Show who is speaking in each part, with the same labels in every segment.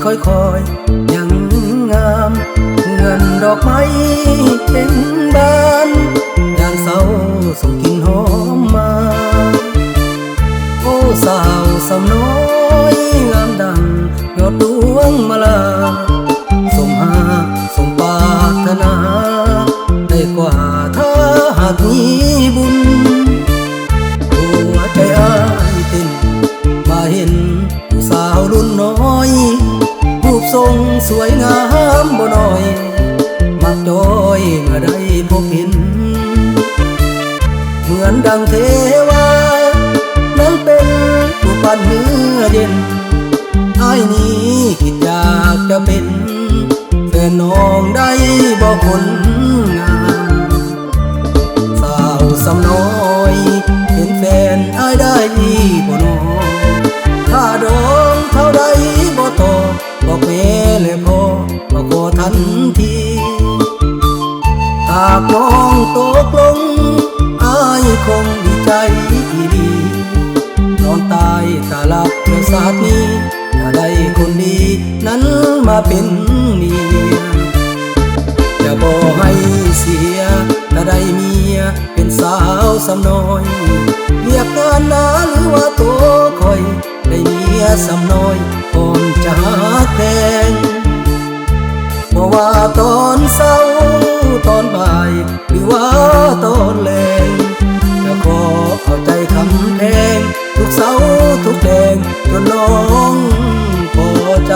Speaker 1: ค่อยๆยังงามเงินดอกไม้เป็นบานยามเศร้าส่งกลิ่นหอมมาโอ้สาวน้อยงามดังยอดดวงมาลาสมหาสมปรารถนาได้กว่าถ้าหากมีบุญหัวใจอ้ายเต้นมาเห็นผู้สาวรุ่นน้อยรูปทรงสวยงามบ่น้อยมักจอยเมื่อได้พบเห็นเหมือนดังเทวานั้นเป็นผู้ปั้นเนื้อเย็นอ้ายนี้คิดอยากจะเป็นแฟนน้องได้บ่คนงามสาวสำน้อยเป็นแฟนอ้ายได้บ่น้อถ้าดองเท่าใดบ่ต่อบอกแม่และพ่อมาขอทันทีหากน้องตกลงอ้ายคงดีใจดีนอนตายตาหลับเมื่อศาสตร์นี้ถ้าได้คนดีนั้นมาเป็นเมียจะบอกให้เสียถ้าได้เมียเป็นสาวสำน้อยเรียกงานนาหรือว่าตัวคอยได้เมียสำน้อยก่อนจะหาแพงบอกว่าตอนเศร้าตอนบ่ายหรือว่าตอนแลงจะขอเอาใจคำแพงทุกเศร้าทุกแดงจนน้องพอใจ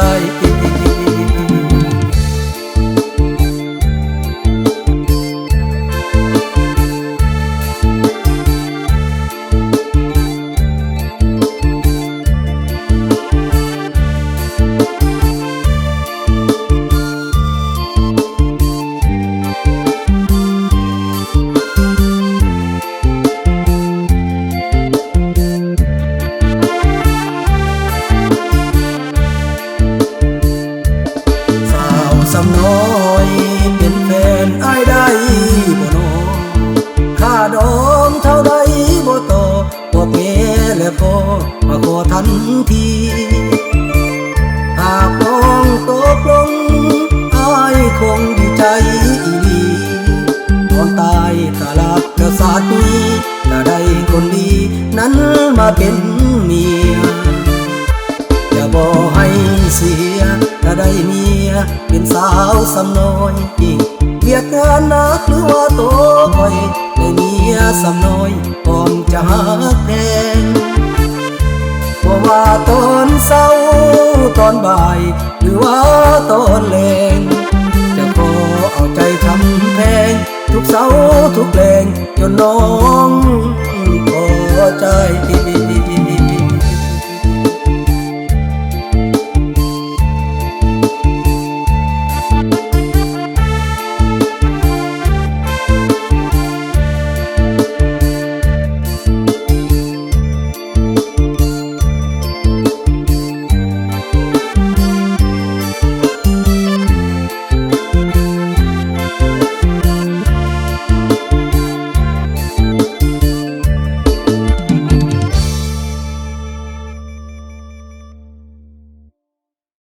Speaker 1: สำน้อยเป็นแฟนอ้ายได้บ่น้อค่าดองเท่าใดบ่ต่อบอกแม่และพ่อมาขอทันทีหากน้องตกลงอ้ายคงดีใจอีหลีตอนตายถ้าหลับแล้วศาสตร์นี้ถ้าได้คนดีนั้นมาเป็นเมียอย่าบอกให้เสียถ้าได้เมียเป็นสาวสำน้อยเรียกงานนักหรือว่าโตคอยได้เมียสำน้อยก่อนจะหาแพงบอกว่าตอนเศร้าตอนบ่ายหรือว่าตอนแลงจะขอเอาใจทำแพงทุกเศร้าทุกแรงจนน้องพอใจ